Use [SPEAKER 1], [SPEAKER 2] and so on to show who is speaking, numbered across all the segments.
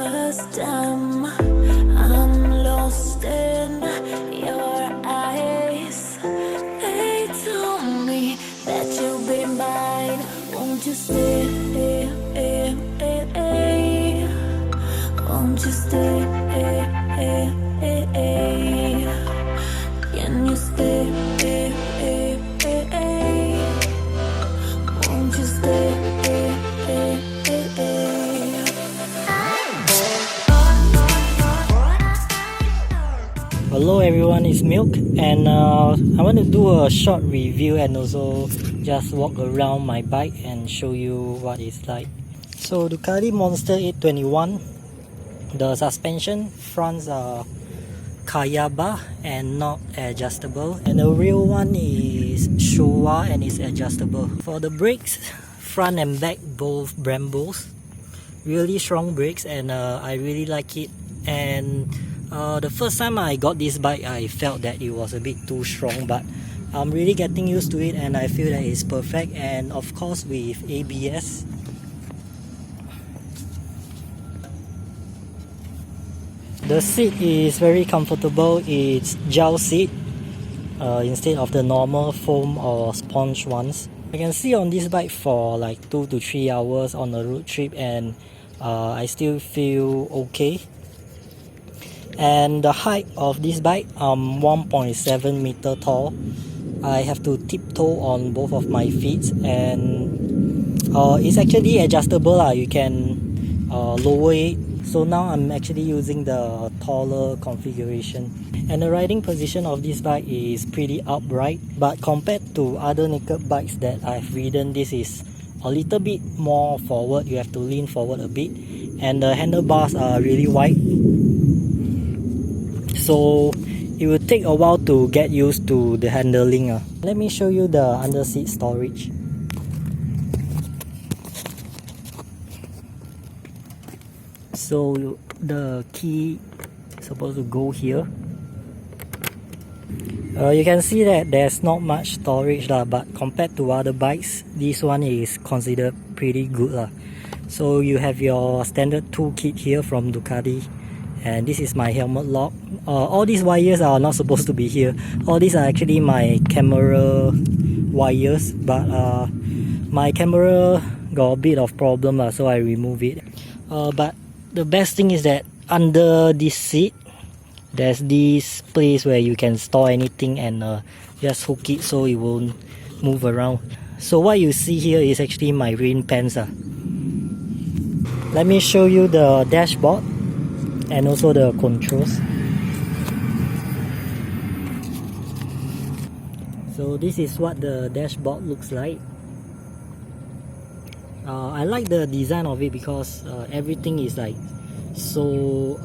[SPEAKER 1] first time I'm lost in your eyes. They told me that you'll be mine. Won't you stay? Won't you stay? Can you stay? Won't you stay?
[SPEAKER 2] Hello everyone, it's Milk, and I want to do a short review and also just walk around my bike and show you what it's like. So Ducati Monster 821, the suspension fronts are Kayaba and not adjustable, and the real one is Skwal and is adjustable. For the brakes, front and back both Brembos, really strong brakes, and I really like it. And the first time I got this bike, I felt that it was a bit too strong, but I'm really getting used to it and I feel that it's perfect. And of course with ABS. The seat is very comfortable. It's gel seat instead of the normal foam or sponge ones. I can sit on this bike for like 2 to 3 hours on a road trip, and I still feel okay. And the height of this bike, 1.7 meter tall. I have to tiptoe on both of my feet, and it's actually adjustable. You can lower it. So now I'm actually using the taller configuration. And the riding position of this bike is pretty upright, but compared to other naked bikes that I've ridden, this is a little bit more forward. You have to lean forward a bit, and the handlebars are really wide. So it will take a while to get used to the handling. Let me show you the under seat storage. So the key is supposed to go here. You can see that there's not much storage, but compared to other bikes, this one is considered pretty good. So you have your standard toolkit here from Ducati, and this is my helmet lock. All these wires are not supposed to be here. All these are actually my camera wires, but my camera got a bit of problem, so I remove it. But the best thing is that under this seat, there's this place where you can store anything and just hook it so it won't move around. So what you see here is actually my rain pants. Let me show you the dashboard and also the controls. So this is what the dashboard looks like. I like the design of it because everything is like so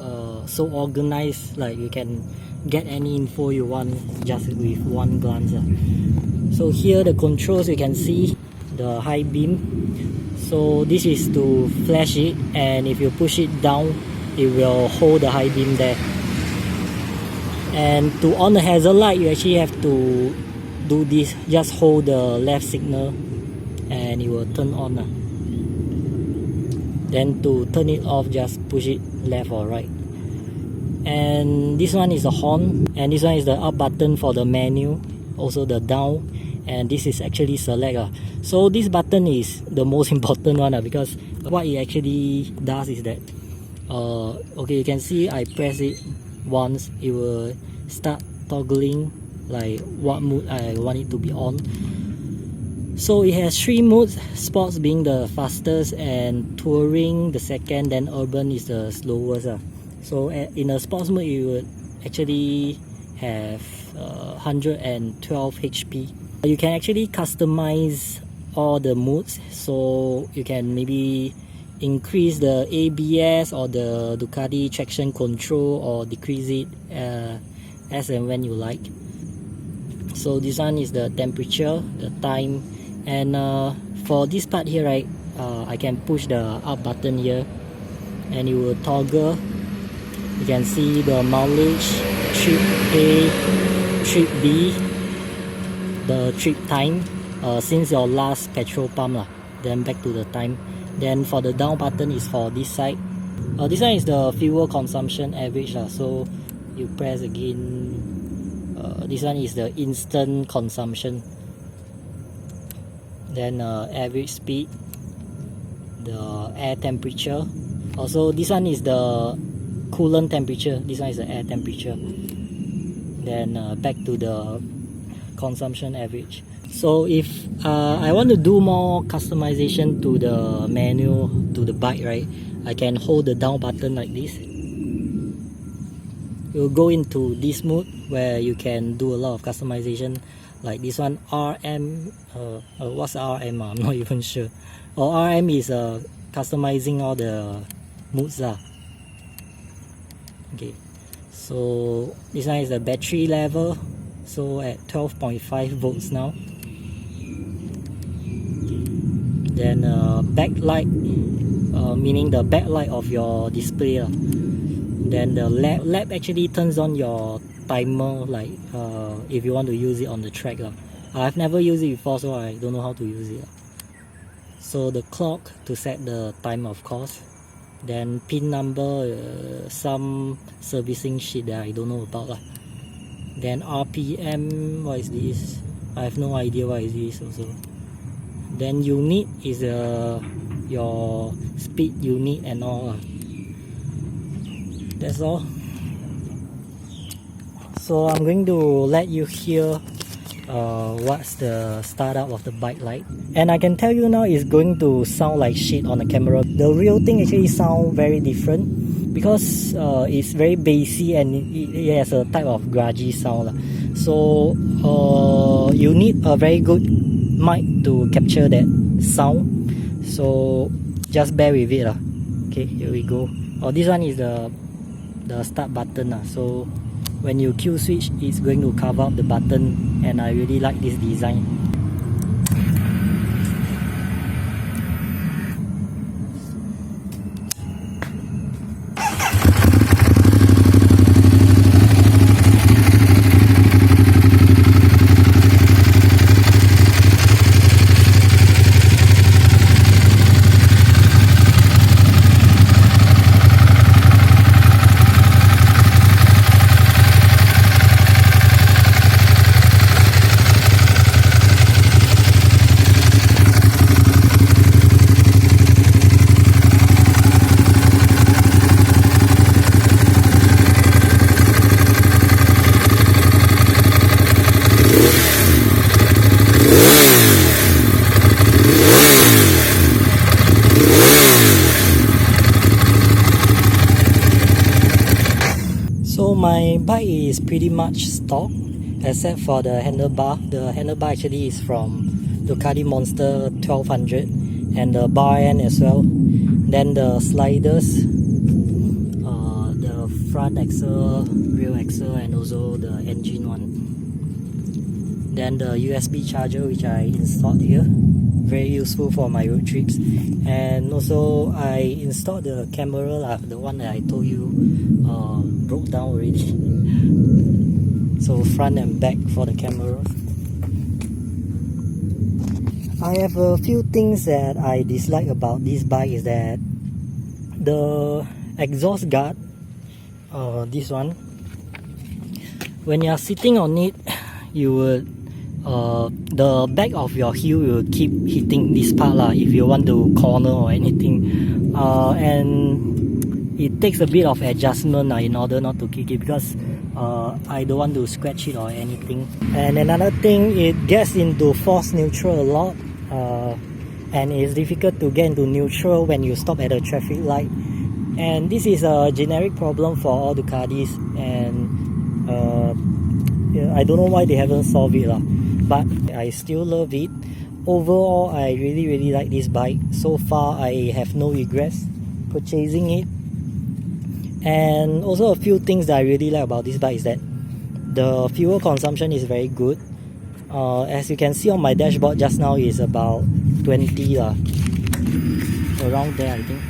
[SPEAKER 2] organized. Like you can get any info you want just with one glance. So here the controls, you can see the high beam. So this is to flash it, and if you push it down, it will hold the high beam there. And to on the hazard light, you actually have to do this. Just hold the left signal and it will turn on. Then to turn it off, just push it left or right. And this one is the horn, and this one is the up button for the menu, also the down, and this is actually select. So this button is the most important one, because what it actually does is that okay, you can see I press it once, it will start toggling like what mood I want it to be on. So it has 3 modes, sports being the fastest, and touring the second, then urban is the slowest. So in a sports mode, you would actually have 112 HP. You can actually customize all the modes, so you can maybe increase the ABS or the Ducati traction control, or decrease it as and when you like. So this one is the temperature, the time, and for this part here, right, I can push the up button here and it will toggle. You can see the mileage, trip A, trip B, the trip time since your last petrol pump, then back to the time. Then for the down button is for this side, This one is the fuel consumption average lah. So you press again. This one is the instant consumption. Then average speed, the air temperature. Also this one is the coolant temperature. This one is the air temperature. Then back to the consumption average. So if I want to do more customization to the menu, to the bike, right, I can hold the down button like this. You'll go into this mode where you can do a lot of customization, like this one RM. What's RM? I'm not even sure. Or RM is customizing all the modes lah. Okay, so this one is the battery level. So at 12.5 volts now. Then backlight, meaning the backlight of your display. Then the lap actually turns on your timer, like if you want to use it on the track. I've never used it before, so I don't know how to use it. So the clock to set the time, of course. Then pin number, some servicing shit that I don't know about. Then RPM, what is this? I have no idea what is this also. Then unit is your speed unit and all. That's all. So I'm going to let you hear what's the startup of the bike like. And I can tell you now it's going to sound like shit on the camera. The real thing actually sound very different because it's very bassy and it has a type of grungy sound. So you need a very good mic to capture that sound. So just bear with it. Okay, here we go. This one is the start button. So when you Q switch, it's going to cover up the button, and I really like this design. So my bike is pretty much stock except for the handlebar. The handlebar actually is from Ducati Monster 1200 and the bar end as well. Then the sliders, the front axle, rear axle, and also the engine one. Then the USB charger which I installed here, very useful for my road trips. And also I installed the camera, the one that I told you broke down already. So front and back for the camera. I have a few things that I dislike about this bike is that the exhaust guard, this one, when you are sitting on it, you would the back of your heel will keep hitting this part if you want to corner or anything, and it takes a bit of adjustment in order not to kick it, because I don't want to scratch it or anything. And another thing, it gets into force neutral a lot, and it's difficult to get into neutral when you stop at a traffic light. And this is a generic problem for all Ducatis, and I don't know why they haven't solved it but I still love it. Overall, I really like this bike. So far I have no regrets purchasing it. And also a few things that I really like about this bike is that the fuel consumption is very good. As you can see on my dashboard just now is about 20 around there I think.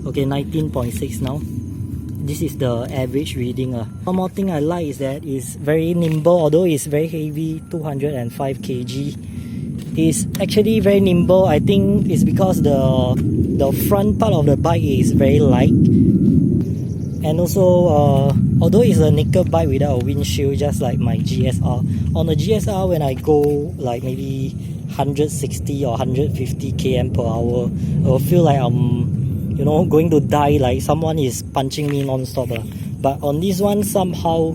[SPEAKER 2] Okay, 19.6 now. This is the average reading. One more thing I like is that it's very nimble, although it's very heavy, 205 kg. is actually very nimble. I think it's because the front part of the bike is very light, and also although it's a naked bike without a windshield, just like my GSR. On the GSR, when I go like maybe 160 or 150 km per hour, I will feel like I'm, you know, going to die, like someone is punching me non-stop. But on this one, somehow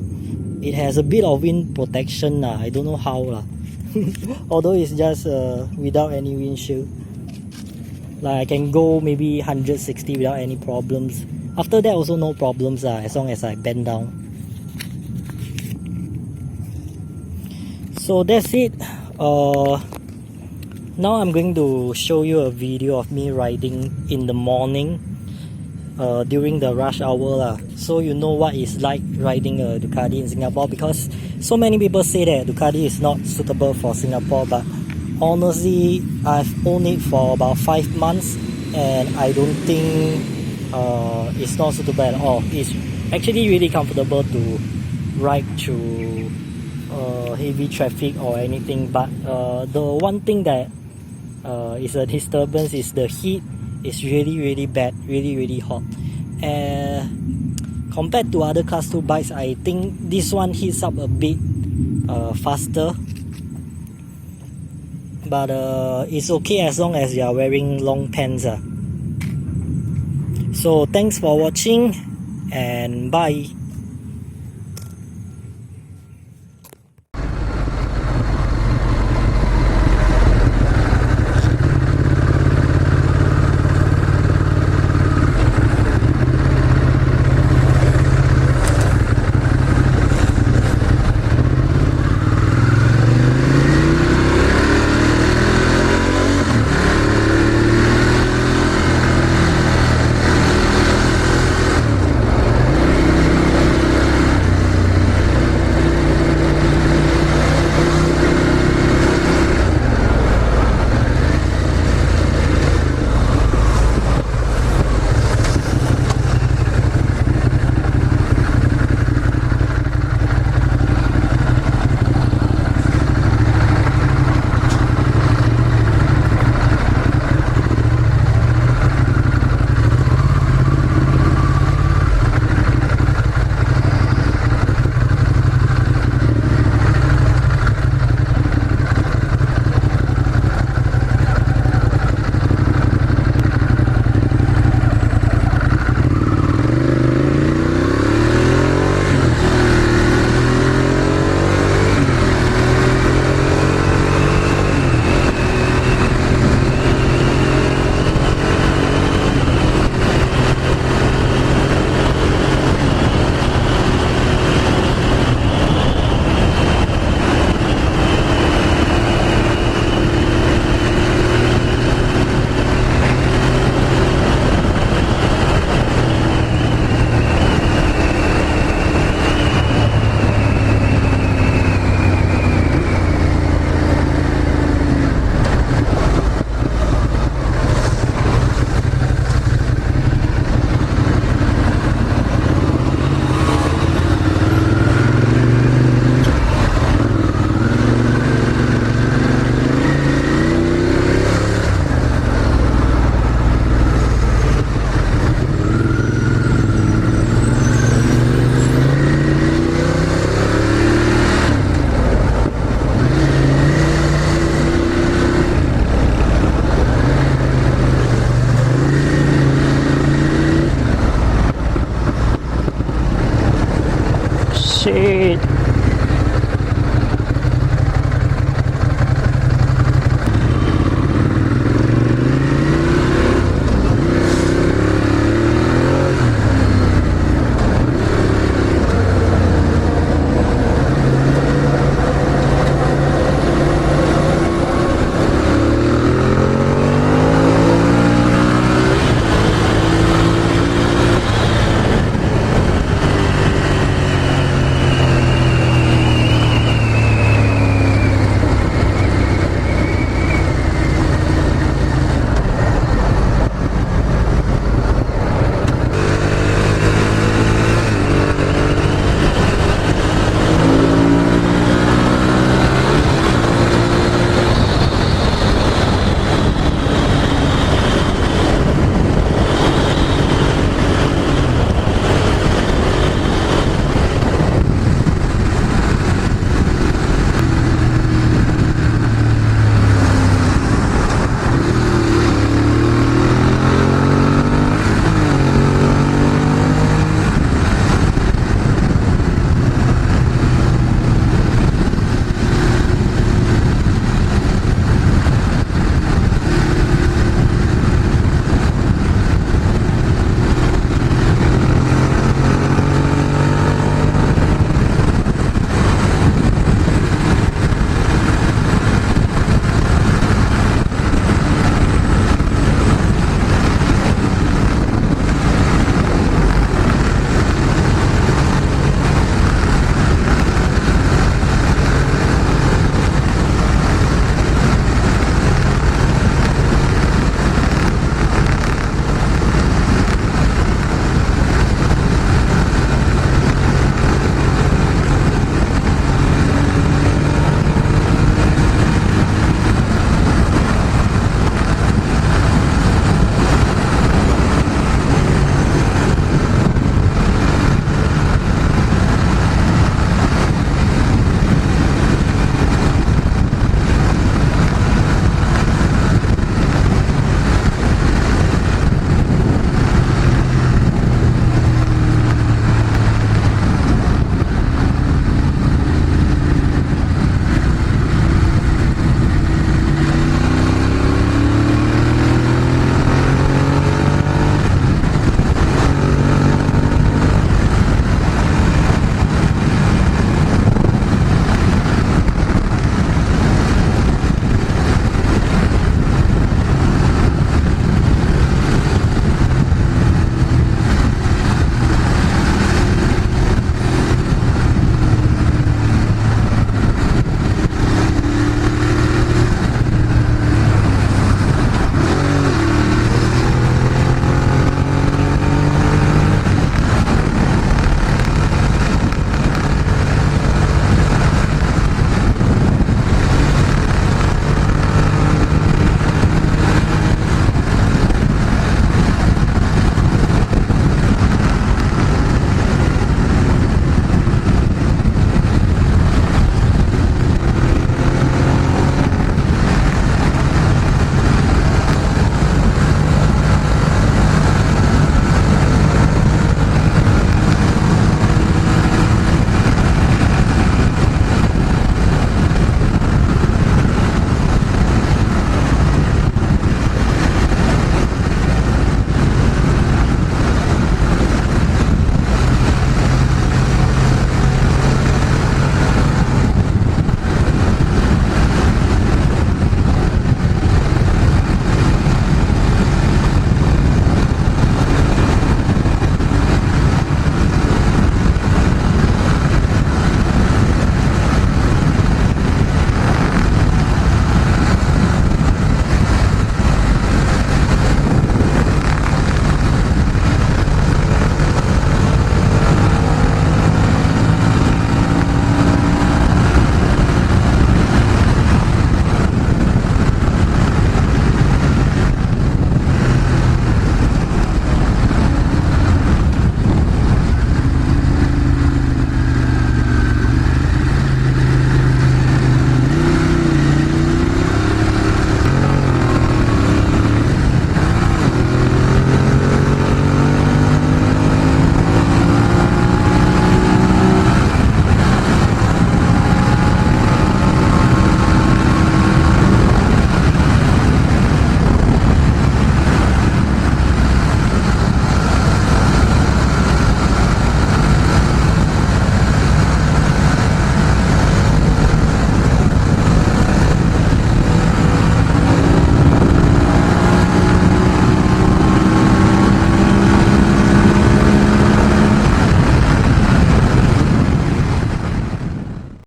[SPEAKER 2] it has a bit of wind protection. I don't know how. Although it's just without any windshield. Like I can go maybe 160 without any problems. After that also no problems as long as I bend down. So that's it. Now I'm going to show you a video of me riding in the morning during the rush hour so you know what it's like riding a Ducati in Singapore, because so many people say that Ducati is not suitable for Singapore, but honestly I've owned it for about 5 months and I don't think it's not suitable at all. It's actually really comfortable to ride through heavy traffic or anything, but the one thing that is a disturbance is the heat is really bad, really hot. Compared to other class 2 bikes, I think this one heats up a bit faster, but it's okay as long as you are wearing long pants. So thanks for watching and bye.